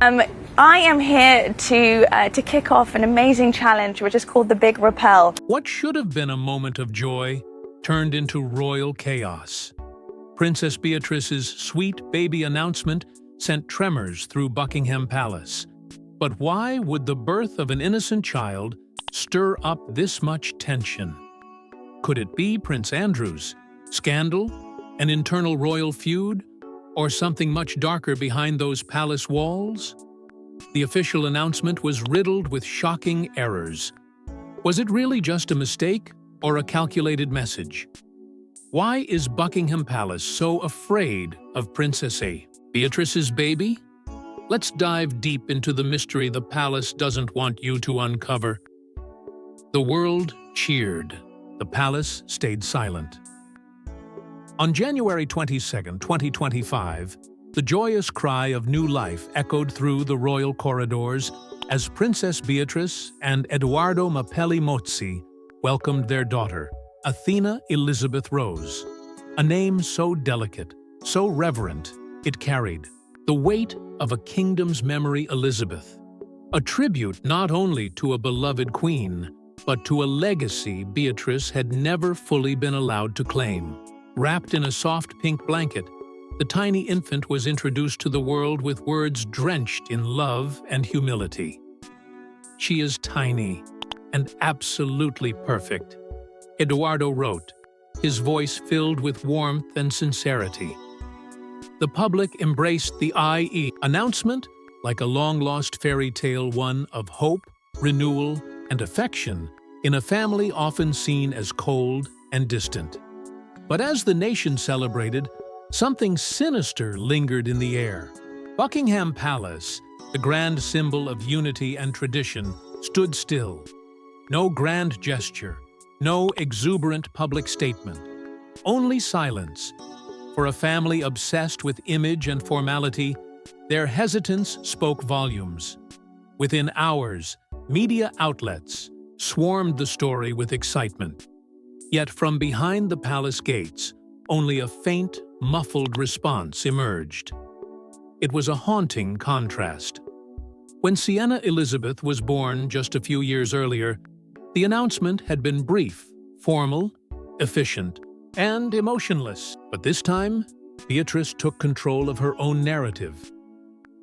Um, I am here to kick off an amazing challenge, which is called the Big Rappel. What should have been a moment of joy turned into royal chaos. Princess Beatrice's sweet baby announcement sent tremors through Buckingham Palace. But why would the birth of an innocent child stir up this much tension? Could it be Prince Andrew's scandal, an internal royal feud, or something much darker behind those palace walls? The official announcement was riddled with shocking errors. Was it really just a mistake or a calculated message? Why is Buckingham Palace so afraid of Princess Beatrice's baby? Let's dive deep into the mystery the palace doesn't want you to uncover. The world cheered. The palace stayed silent. On January 22, 2025, the joyous cry of new life echoed through the royal corridors as Princess Beatrice and Edoardo Mapelli Mozzi welcomed their daughter, Athena Elizabeth Rose. A name so delicate, so reverent, it carried the weight of a kingdom's memory. Elizabeth, a tribute not only to a beloved queen, but to a legacy Beatrice had never fully been allowed to claim. Wrapped in a soft pink blanket, the tiny infant was introduced to the world with words drenched in love and humility. "She is tiny and absolutely perfect," Edoardo wrote, his voice filled with warmth and sincerity. The public embraced the IE announcement like a long-lost fairy tale, one of hope, renewal, and affection in a family often seen as cold and distant. But as the nation celebrated, something sinister lingered in the air. Buckingham Palace, the grand symbol of unity and tradition, stood still. No grand gesture, no exuberant public statement, only silence. For a family obsessed with image and formality, their hesitance spoke volumes. Within hours, media outlets swarmed the story with excitement. Yet from behind the palace gates, only a faint, muffled response emerged. It was a haunting contrast. When Sienna Elizabeth was born just a few years earlier, the announcement had been brief, formal, efficient, and emotionless. But this time, Beatrice took control of her own narrative.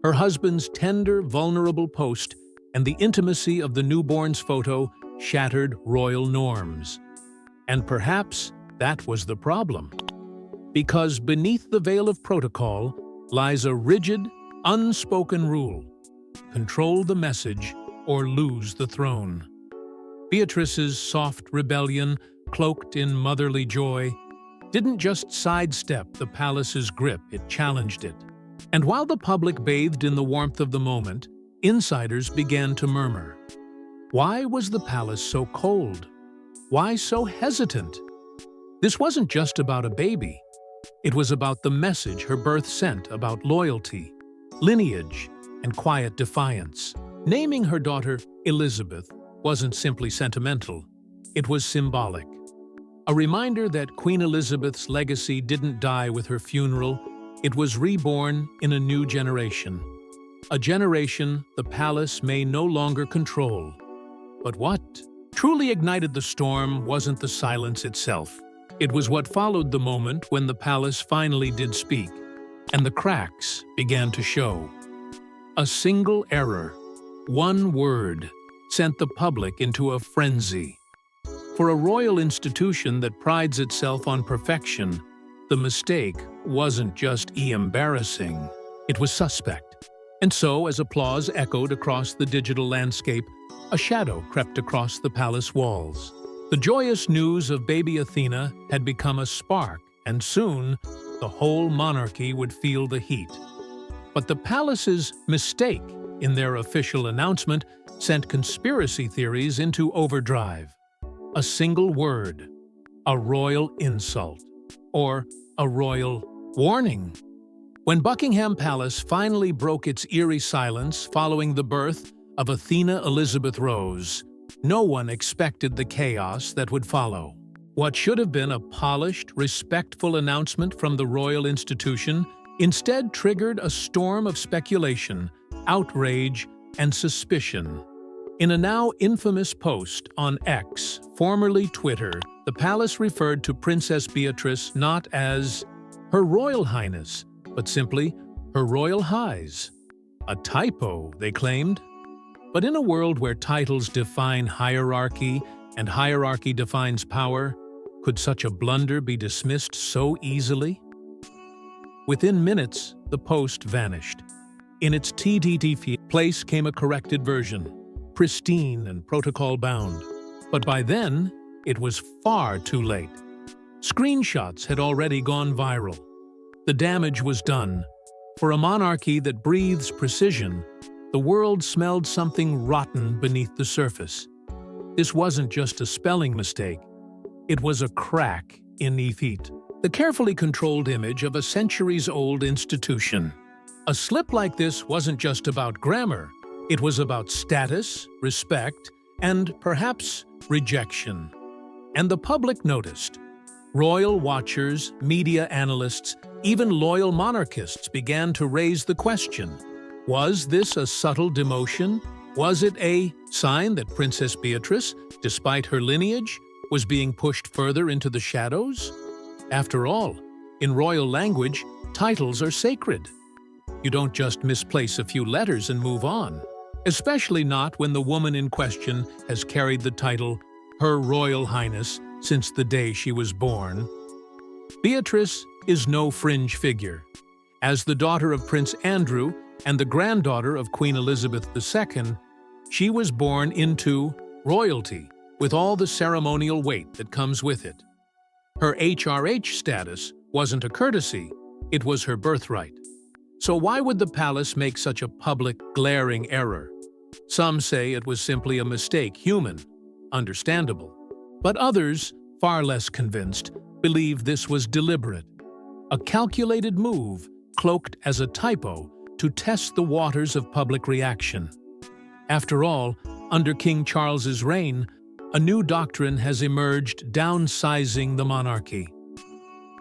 Her husband's tender, vulnerable post and the intimacy of the newborn's photo shattered royal norms. And perhaps that was the problem. Because beneath the veil of protocol lies a rigid, unspoken rule: control the message or lose the throne. Beatrice's soft rebellion, cloaked in motherly joy, didn't just sidestep the palace's grip, it challenged it. And while the public bathed in the warmth of the moment, insiders began to murmur. Why was the palace so cold? Why so hesitant? This wasn't just about a baby. It was about the message her birth sent about loyalty, lineage, and quiet defiance. Naming her daughter Elizabeth wasn't simply sentimental. It was symbolic. A reminder that Queen Elizabeth's legacy didn't die with her funeral. It was reborn in a new generation. A generation the palace may no longer control. But what truly ignited the storm wasn't the silence itself. It was what followed the moment when the palace finally did speak, and the cracks began to show. A single error, one word, sent the public into a frenzy. For a royal institution that prides itself on perfection, the mistake wasn't just embarrassing, it was suspect. And so, as applause echoed across the digital landscape, a shadow crept across the palace walls. The joyous news of baby Athena had become a spark, and soon the whole monarchy would feel the heat. But the palace's mistake in their official announcement sent conspiracy theories into overdrive. A single word, a royal insult, or a royal warning. When Buckingham Palace finally broke its eerie silence following the birth of Athena Elizabeth Rose, no one expected the chaos that would follow. What should have been a polished, respectful announcement from the royal institution instead triggered a storm of speculation, outrage, and suspicion. In a now infamous post on X, formerly Twitter, the palace referred to Princess Beatrice not as Her Royal Highness, but simply Her Royal Highs. A typo, they claimed. But in a world where titles define hierarchy and hierarchy defines power, could such a blunder be dismissed so easily? Within minutes, the post vanished. In its TTT place came a corrected version, pristine and protocol-bound. But by then, it was far too late. Screenshots had already gone viral. The damage was done. For a monarchy that breathes precision, the world smelled something rotten beneath the surface. This wasn't just a spelling mistake. It was a crack in effete. The carefully controlled image of a centuries-old institution. A slip like this wasn't just about grammar. It was about status, respect, and perhaps rejection. And the public noticed. Royal watchers, media analysts, even loyal monarchists began to raise the question. Was this a subtle demotion? Was it a sign that Princess Beatrice, despite her lineage, was being pushed further into the shadows? After all, in royal language, titles are sacred. You don't just misplace a few letters and move on, especially not when the woman in question has carried the title Her Royal Highness since the day she was born. Beatrice is no fringe figure. As the daughter of Prince Andrew and the granddaughter of Queen Elizabeth II, she was born into royalty, with all the ceremonial weight that comes with it. Her HRH status wasn't a courtesy, it was her birthright. So why would the palace make such a public, glaring error? Some say it was simply a mistake, human, understandable. But others, far less convinced, believe this was deliberate. A calculated move, cloaked as a typo, to test the waters of public reaction. After all, under King Charles's reign, a new doctrine has emerged downsizing the monarchy,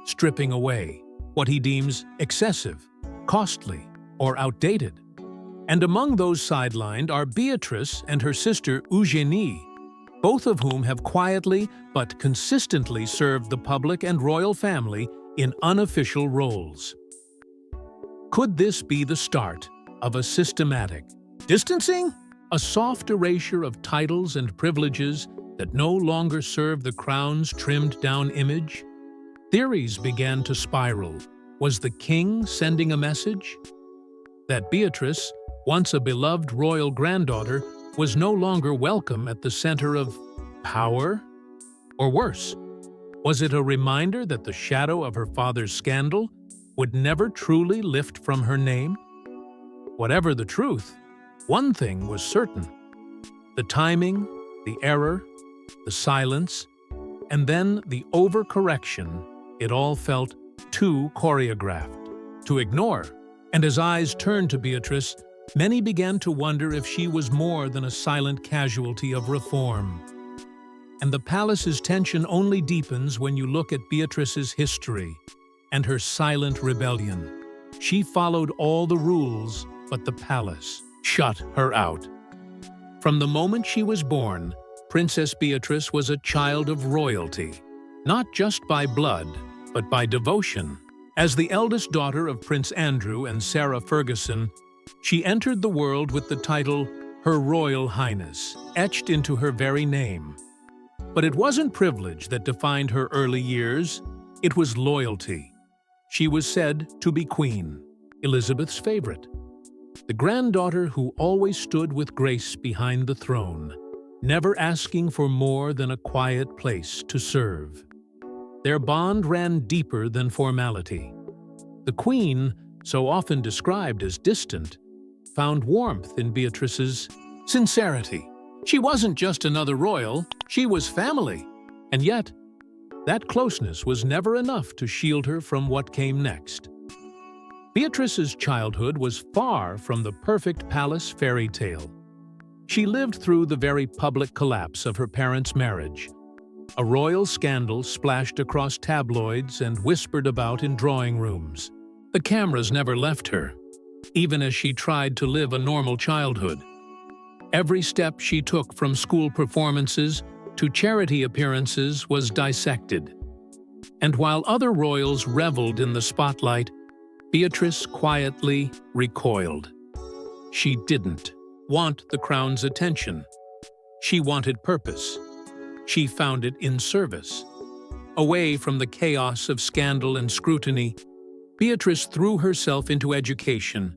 stripping away what he deems excessive, costly, or outdated. And among those sidelined are Beatrice and her sister Eugenie, both of whom have quietly but consistently served the public and royal family in unofficial roles. Could this be the start of a systematic distancing? A soft erasure of titles and privileges that no longer serve the crown's trimmed-down image? Theories began to spiral. Was the king sending a message? That Beatrice, once a beloved royal granddaughter, was no longer welcome at the center of power? Or worse, was it a reminder that the shadow of her father's scandal would never truly lift from her name? Whatever the truth, one thing was certain. The timing, the error, the silence, and then the overcorrection, it all felt too choreographed to ignore. And as eyes turned to Beatrice, many began to wonder if she was more than a silent casualty of reform. And the palace's tension only deepens when you look at Beatrice's history and her silent rebellion. She followed all the rules, but the palace shut her out. From the moment she was born, Princess Beatrice was a child of royalty, not just by blood, but by devotion. As the eldest daughter of Prince Andrew and Sarah Ferguson, she entered the world with the title Her Royal Highness, etched into her very name. But it wasn't privilege that defined her early years, it was loyalty. She was said to be Queen, Elizabeth's favorite, the granddaughter who always stood with grace behind the throne, never asking for more than a quiet place to serve. Their bond ran deeper than formality. The Queen, so often described as distant, found warmth in Beatrice's sincerity. She wasn't just another royal, she was family. And yet, that closeness was never enough to shield her from what came next. Beatrice's childhood was far from the perfect palace fairy tale. She lived through the very public collapse of her parents' marriage. A royal scandal splashed across tabloids and whispered about in drawing rooms. The cameras never left her. even as she tried to live a normal childhood. Every step she took from school performances to charity appearances was dissected. And while other royals reveled in the spotlight, Beatrice quietly recoiled. She didn't want the crown's attention. She wanted purpose. She found it in service. Away from the chaos of scandal and scrutiny, Beatrice threw herself into education,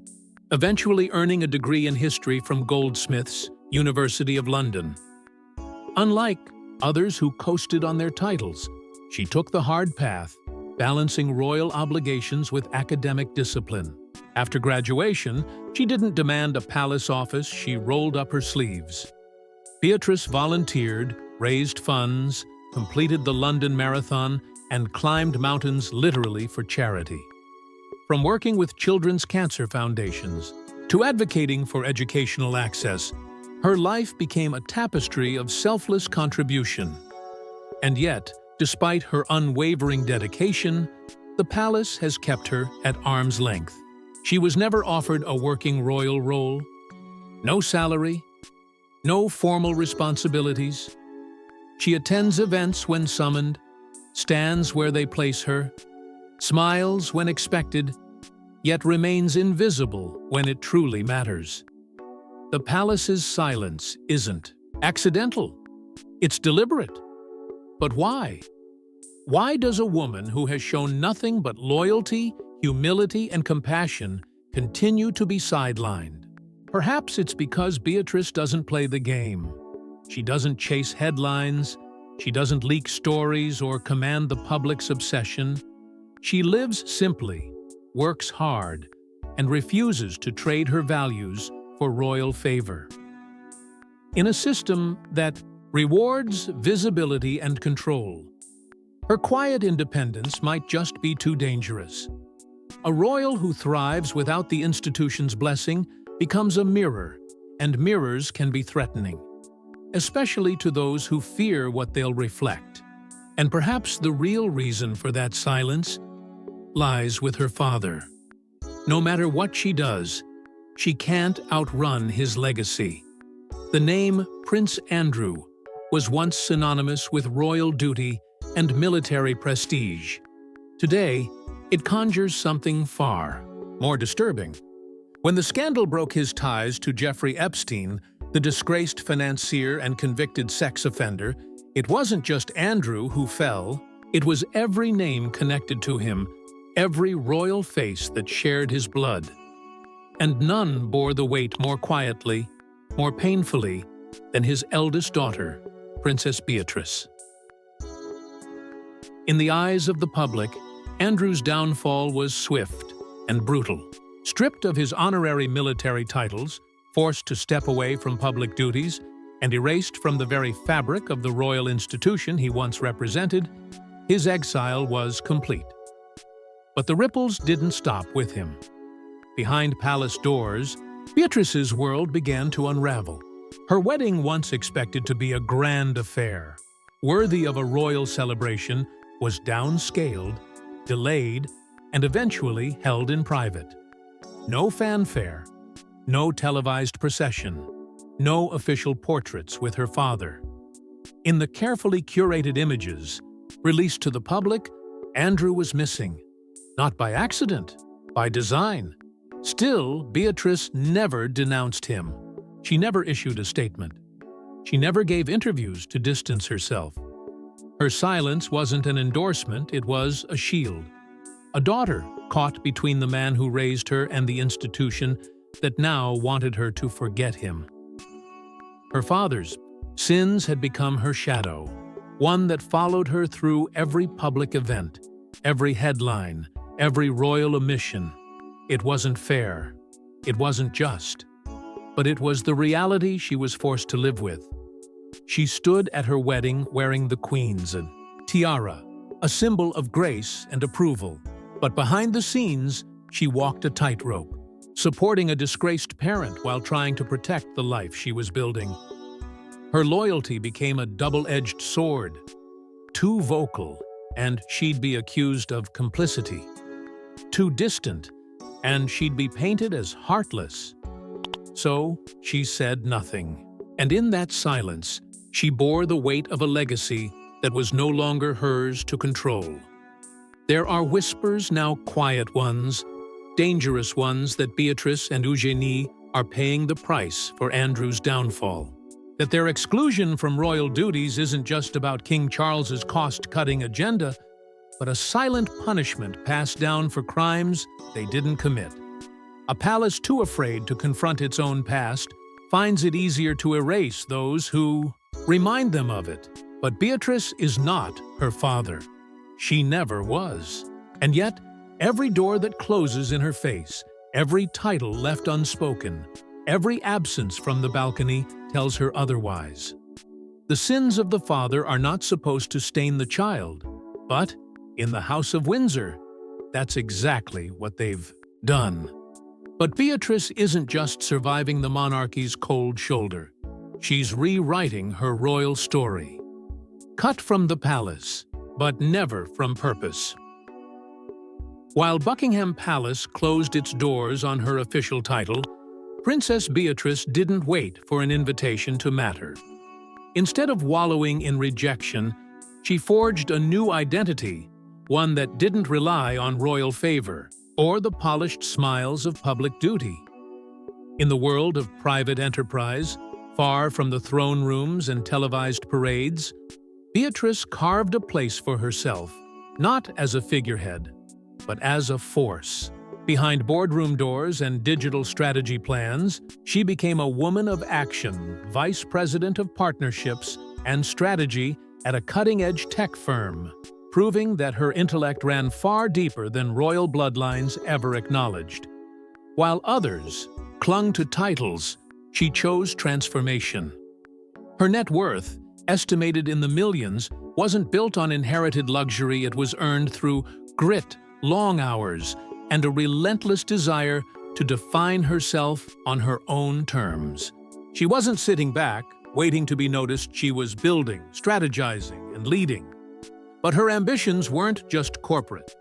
eventually earning a degree in history from Goldsmiths, University of London. Unlike others who coasted on their titles, she took the hard path, balancing royal obligations with academic discipline. After graduation, she didn't demand a palace office, she rolled up her sleeves. Beatrice volunteered, raised funds, completed the London Marathon, and climbed mountains literally for charity. From working with children's cancer foundations to advocating for educational access, her life became a tapestry of selfless contribution. And yet, despite her unwavering dedication, the palace has kept her at arm's length. She was never offered a working royal role, no salary, no formal responsibilities. She attends events when summoned, stands where they place her, smiles when expected, yet remains invisible when it truly matters. The palace's silence isn't accidental. It's deliberate. But why? Why does a woman who has shown nothing but loyalty, humility, and compassion continue to be sidelined? Perhaps it's because Beatrice doesn't play the game. She doesn't chase headlines, she doesn't leak stories or command the public's obsession. She lives simply, works hard, and refuses to trade her values for royal favor. In a system that rewards visibility and control, her quiet independence might just be too dangerous. A royal who thrives without the institution's blessing becomes a mirror, and mirrors can be threatening, especially to those who fear what they'll reflect. And perhaps the real reason for that silence lies with her father. No matter what she does, she can't outrun his legacy. The name Prince Andrew was once synonymous with royal duty and military prestige. Today, it conjures something far more disturbing. When the scandal broke his ties to Jeffrey Epstein, the disgraced financier and convicted sex offender, it wasn't just Andrew who fell, it was every name connected to him, every royal face that shared his blood. And none bore the weight more quietly, more painfully, than his eldest daughter, Princess Beatrice. In the eyes of the public, Andrew's downfall was swift and brutal. Stripped of his honorary military titles, forced to step away from public duties, and erased from the very fabric of the royal institution he once represented, his exile was complete. But the ripples didn't stop with him. Behind palace doors, Beatrice's world began to unravel. Her wedding, once expected to be a grand affair, worthy of a royal celebration, was downscaled, delayed, and eventually held in private. No fanfare, no televised procession, no official portraits with her father. In the carefully curated images released to the public, Andrew was missing. Not by accident, by design. Still, Beatrice never denounced him. She never issued a statement. She never gave interviews to distance herself. Her silence wasn't an endorsement, it was a shield. A daughter caught between the man who raised her and the institution that now wanted her to forget him. Her father's sins had become her shadow, one that followed her through every public event, every headline, every royal omission. It wasn't fair. It wasn't just. But it was the reality she was forced to live with. She stood at her wedding wearing the Queen's tiara, a symbol of grace and approval. But behind the scenes, she walked a tightrope, supporting a disgraced parent while trying to protect the life she was building. Her loyalty became a double-edged sword. Too vocal, and she'd be accused of complicity. Too distant, and she'd be painted as heartless. So she said nothing. And in that silence, she bore the weight of a legacy that was no longer hers to control. There are whispers, now quiet ones, dangerous ones, that Beatrice and Eugenie are paying the price for Andrew's downfall. That their exclusion from royal duties isn't just about King Charles's cost-cutting agenda, but a silent punishment passed down for crimes they didn't commit. A palace too afraid to confront its own past finds it easier to erase those who remind them of it. But Beatrice is not her father. She never was. And yet, every door that closes in her face, every title left unspoken, every absence from the balcony tells her otherwise. The sins of the father are not supposed to stain the child, but in the House of Windsor, that's exactly what they've done. But Beatrice isn't just surviving the monarchy's cold shoulder. She's rewriting her royal story. Cut from the palace, but never from purpose. While Buckingham Palace closed its doors on her official title, Princess Beatrice didn't wait for an invitation to matter. Instead of wallowing in rejection, she forged a new identity, one that didn't rely on royal favor or the polished smiles of public duty. In the world of private enterprise, far from the throne rooms and televised parades, Beatrice carved a place for herself, not as a figurehead, but as a force. Behind boardroom doors and digital strategy plans, she became a woman of action, vice president of partnerships and strategy at a cutting-edge tech firm, proving that her intellect ran far deeper than royal bloodlines ever acknowledged. While others clung to titles, she chose transformation. Her net worth, estimated in the millions, wasn't built on inherited luxury. It was earned through grit, long hours, and a relentless desire to define herself on her own terms. She wasn't sitting back, waiting to be noticed. She was building, strategizing, and leading. But her ambitions weren't just corporate.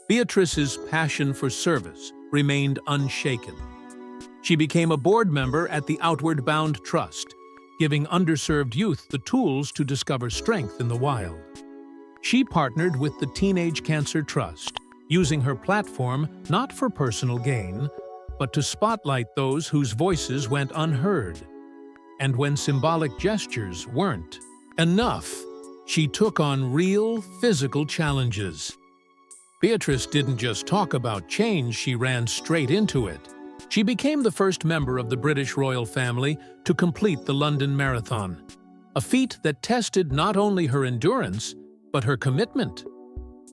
Beatrice's passion for service remained unshaken. She became a board member at the Outward Bound Trust, giving underserved youth the tools to discover strength in the wild. She partnered with the Teenage Cancer Trust, using her platform not for personal gain, but to spotlight those whose voices went unheard. And when symbolic gestures weren't enough, she took on real physical challenges. Beatrice didn't just talk about change, she ran straight into it. She became the first member of the British royal family to complete the London Marathon, a feat that tested not only her endurance, but her commitment.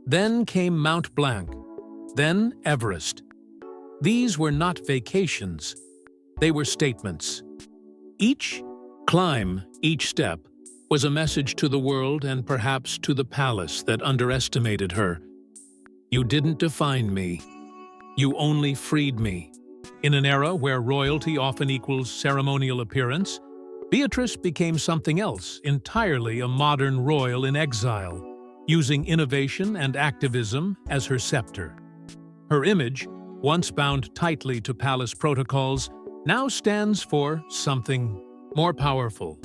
Then came Mount Blanc, then Everest. These were not vacations, they were statements. Each climb, each step, was a message to the world and perhaps to the palace that underestimated her. You didn't define me. You only freed me. In an era where royalty often equals ceremonial appearance, Beatrice became something else, entirely a modern royal in exile, using innovation and activism as her scepter. Her image, once bound tightly to palace protocols, now stands for something more powerful: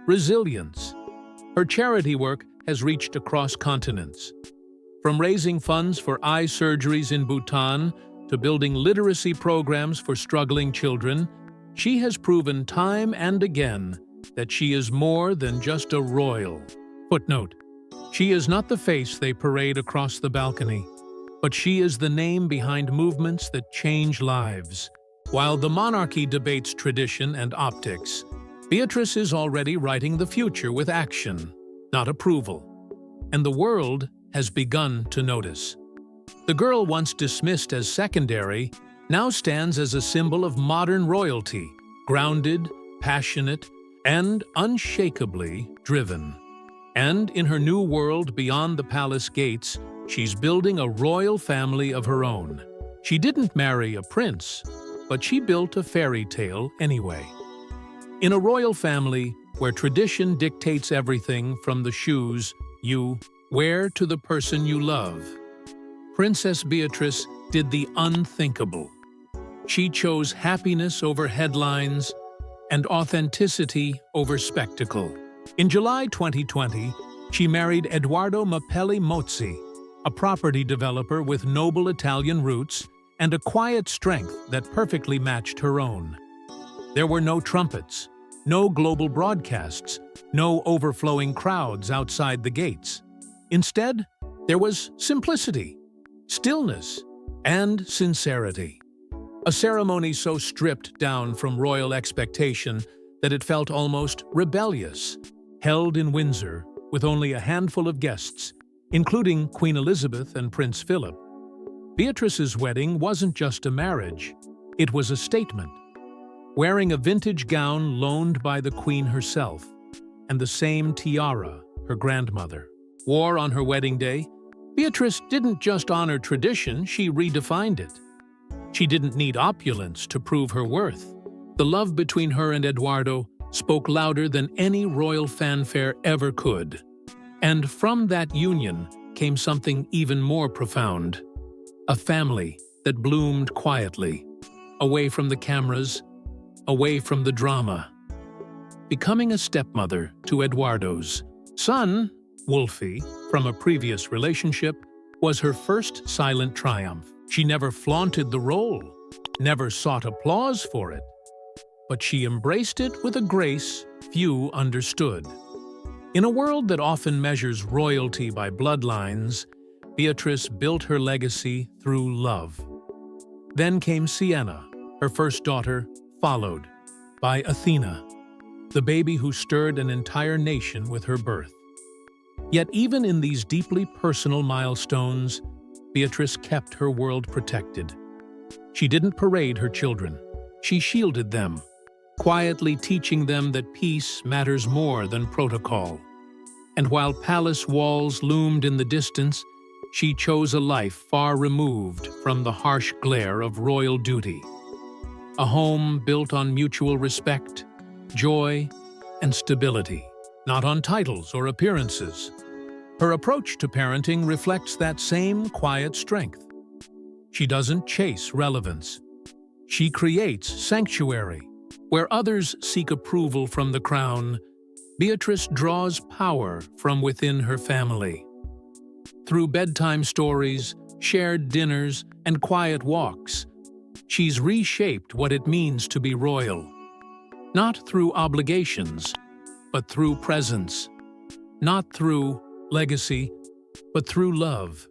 resilience. Her charity work has reached across continents. From raising funds for eye surgeries in Bhutan to building literacy programs for struggling children, she has proven time and again that she is more than just a royal. Footnote: she is not the face they parade across the balcony, but she is the name behind movements that change lives. While the monarchy debates tradition and optics, Beatrice is already writing the future with action, not approval. And the world has begun to notice. The girl once dismissed as secondary now stands as a symbol of modern royalty, grounded, passionate, and unshakably driven. And in her new world beyond the palace gates, she's building a royal family of her own. She didn't marry a prince, but she built a fairy tale anyway. In a royal family where tradition dictates everything from the shoes you wear to the person you love, Princess Beatrice did the unthinkable. She chose happiness over headlines and authenticity over spectacle. In July 2020, she married Edoardo Mapelli Mozzi, a property developer with noble Italian roots and a quiet strength that perfectly matched her own. There were no trumpets, no global broadcasts, no overflowing crowds outside the gates. Instead, there was simplicity, stillness, and sincerity. A ceremony so stripped down from royal expectation that it felt almost rebellious, held in Windsor with only a handful of guests, including Queen Elizabeth and Prince Philip. Beatrice's wedding wasn't just a marriage, it was a statement. Wearing a vintage gown loaned by the Queen herself, and the same tiara her grandmother wore on her wedding day, Beatrice didn't just honor tradition, she redefined it. She didn't need opulence to prove her worth. The love between her and Edoardo spoke louder than any royal fanfare ever could. And from that union came something even more profound. A family that bloomed quietly, away from the cameras, away from the drama. Becoming a stepmother to Edoardo's son, Wolfie, from a previous relationship, was her first silent triumph. She never flaunted the role, never sought applause for it, but she embraced it with a grace few understood. In a world that often measures royalty by bloodlines, Beatrice built her legacy through love. Then came Sienna, her first daughter, followed by Athena, the baby who stirred an entire nation with her birth. Yet even in these deeply personal milestones, Beatrice kept her world protected. She didn't parade her children. She shielded them, quietly teaching them that peace matters more than protocol. And while palace walls loomed in the distance, she chose a life far removed from the harsh glare of royal duty. A home built on mutual respect, joy, and stability, not on titles or appearances. Her approach to parenting reflects that same quiet strength. She doesn't chase relevance. She creates sanctuary. Where others seek approval from the crown, Beatrice draws power from within her family. Through bedtime stories, shared dinners, and quiet walks, she's reshaped what it means to be royal. Not through obligations, but through presence. Not through legacy, but through love.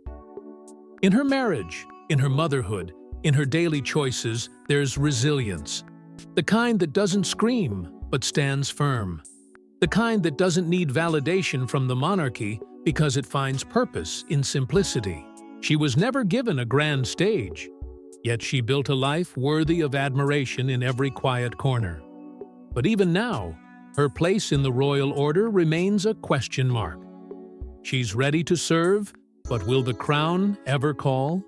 In her marriage, in her motherhood, in her daily choices, there's resilience. The kind that doesn't scream, but stands firm. The kind that doesn't need validation from the monarchy because it finds purpose in simplicity. She was never given a grand stage, yet she built a life worthy of admiration in every quiet corner. But even now, her place in the royal order remains a question mark. She's ready to serve, but will the crown ever call?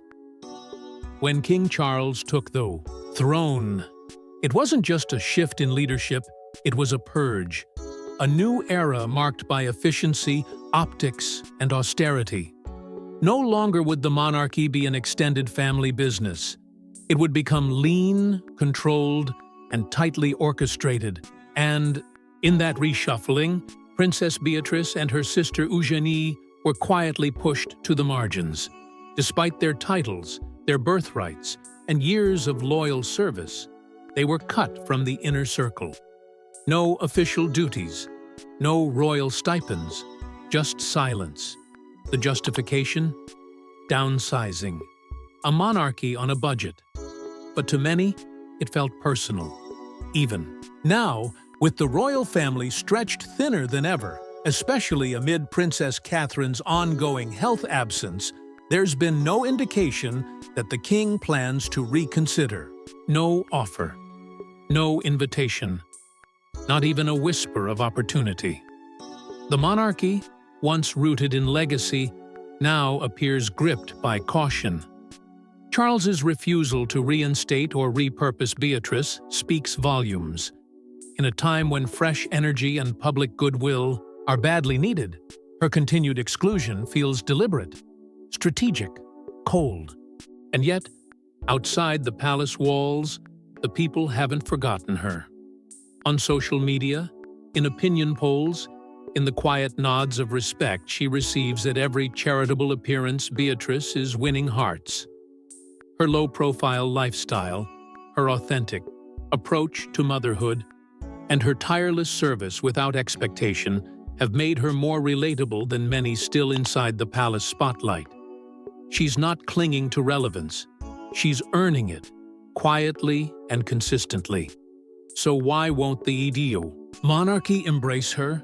When King Charles took the throne, it wasn't just a shift in leadership, it was a purge. A new era marked by efficiency, optics, and austerity. No longer would the monarchy be an extended family business. It would become lean, controlled, and tightly orchestrated. And in that reshuffling, Princess Beatrice and her sister Eugenie were quietly pushed to the margins. Despite their titles, their birthrights, and years of loyal service, they were cut from the inner circle. No official duties, no royal stipends, just silence. The justification? Downsizing. A monarchy on a budget. But to many, it felt personal. Even now, with the royal family stretched thinner than ever, especially amid Princess Catherine's ongoing health absence, there's been no indication that the king plans to reconsider. No offer. No invitation. Not even a whisper of opportunity. The monarchy, once rooted in legacy, now appears gripped by caution. Charles's refusal to reinstate or repurpose Beatrice speaks volumes. In a time when fresh energy and public goodwill are badly needed, her continued exclusion feels deliberate, strategic, cold. And yet, Outside the palace walls, the people haven't forgotten her. On social media, in opinion polls, in the quiet nods of respect she receives at every charitable appearance, Beatrice is winning hearts. Her low-profile lifestyle, her authentic approach to motherhood, and her tireless service without expectation have made her more relatable than many still inside the palace spotlight. She's not clinging to relevance. She's earning it, quietly and consistently. So why won't the EDO monarchy embrace her?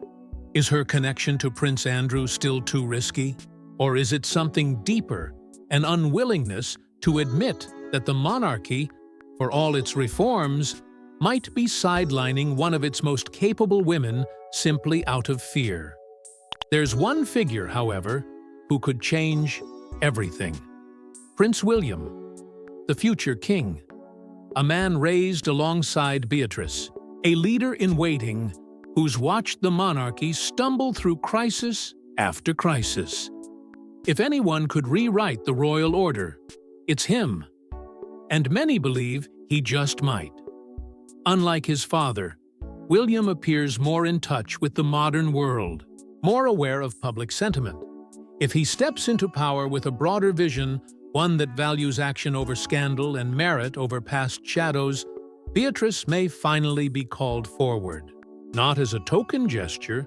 Is her connection to Prince Andrew still too risky? Or is it something deeper, an unwillingness to admit that the monarchy, for all its reforms, might be sidelining one of its most capable women simply out of fear? There's one figure, however, who could change everything. Prince William, the future king, a man raised alongside Beatrice, a leader in waiting who's watched the monarchy stumble through crisis after crisis. If anyone could rewrite the royal order, it's him. And many believe he just might. Unlike his father, William appears more in touch with the modern world, more aware of public sentiment. If he steps into power with a broader vision, one that values action over scandal and merit over past shadows, Beatrice may finally be called forward. Not as a token gesture,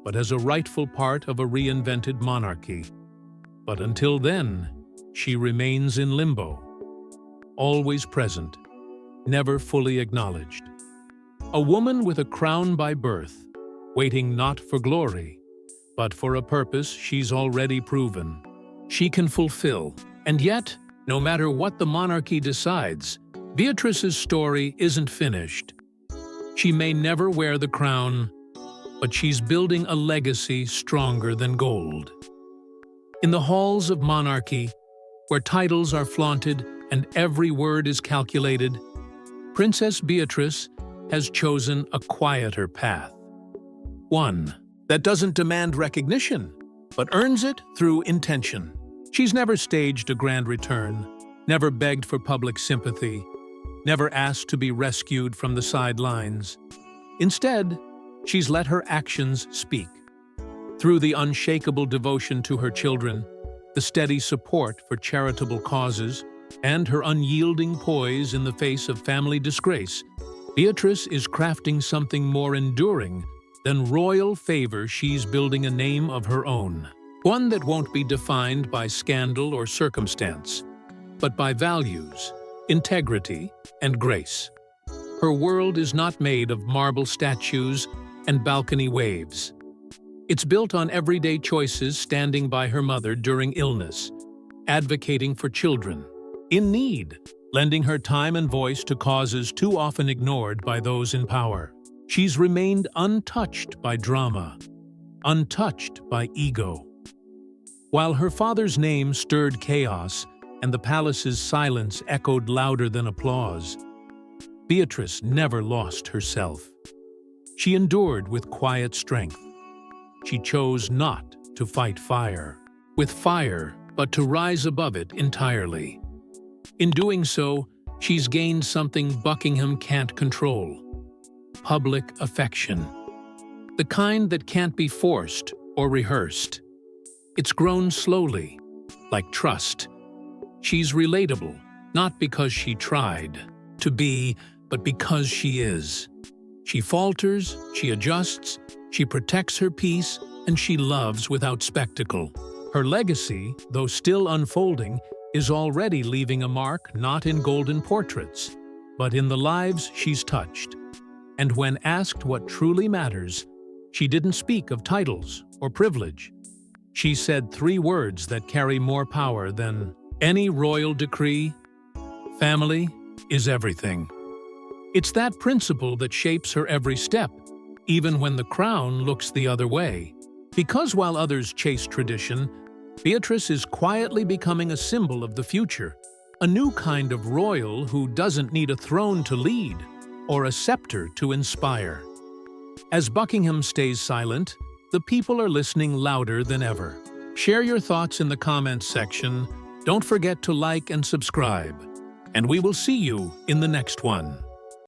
but as a rightful part of a reinvented monarchy. But until then, she remains in limbo, always present, never fully acknowledged. A woman with a crown by birth, waiting not for glory, but for a purpose she's already proven she can fulfill. And yet, no matter what the monarchy decides, Beatrice's story isn't finished. She may never wear the crown, but she's building a legacy stronger than gold. In the halls of monarchy, where titles are flaunted and every word is calculated, Princess Beatrice has chosen a quieter path. One that doesn't demand recognition, but earns it through intention. She's never staged a grand return, never begged for public sympathy, never asked to be rescued from the sidelines. Instead, she's let her actions speak. Through the unshakable devotion to her children, the steady support for charitable causes, and her unyielding poise in the face of family disgrace, Beatrice is crafting something more enduring than royal favor. She's building a name of her own, one that won't be defined by scandal or circumstance, but by values, integrity, and grace. Her world is not made of marble statues and balcony waves. It's built on everyday choices, standing by her mother during illness, advocating for children in need, lending her time and voice to causes too often ignored by those in power. She's remained untouched by drama, untouched by ego. While her father's name stirred chaos and the palace's silence echoed louder than applause, Beatrice never lost herself. She endured with quiet strength. She chose not to fight fire with fire, but to rise above it entirely. In doing so, she's gained something Buckingham can't control: public affection. The kind that can't be forced or rehearsed. It's grown slowly, like trust. She's relatable, not because she tried to be, but because she is. She falters, she adjusts, she protects her peace, and she loves without spectacle. Her legacy, though still unfolding, is already leaving a mark not in golden portraits, but in the lives she's touched. And when asked what truly matters, she didn't speak of titles or privilege. She said 3 words that carry more power than any royal decree: family is everything. It's that principle that shapes her every step, even when the crown looks the other way. Because while others chase tradition, Beatrice is quietly becoming a symbol of the future, a new kind of royal who doesn't need a throne to lead or a scepter to inspire. As Buckingham stays silent, the people are listening louder than ever. Share your thoughts in the comments section. Don't forget to like and subscribe. and we will see you in the next one.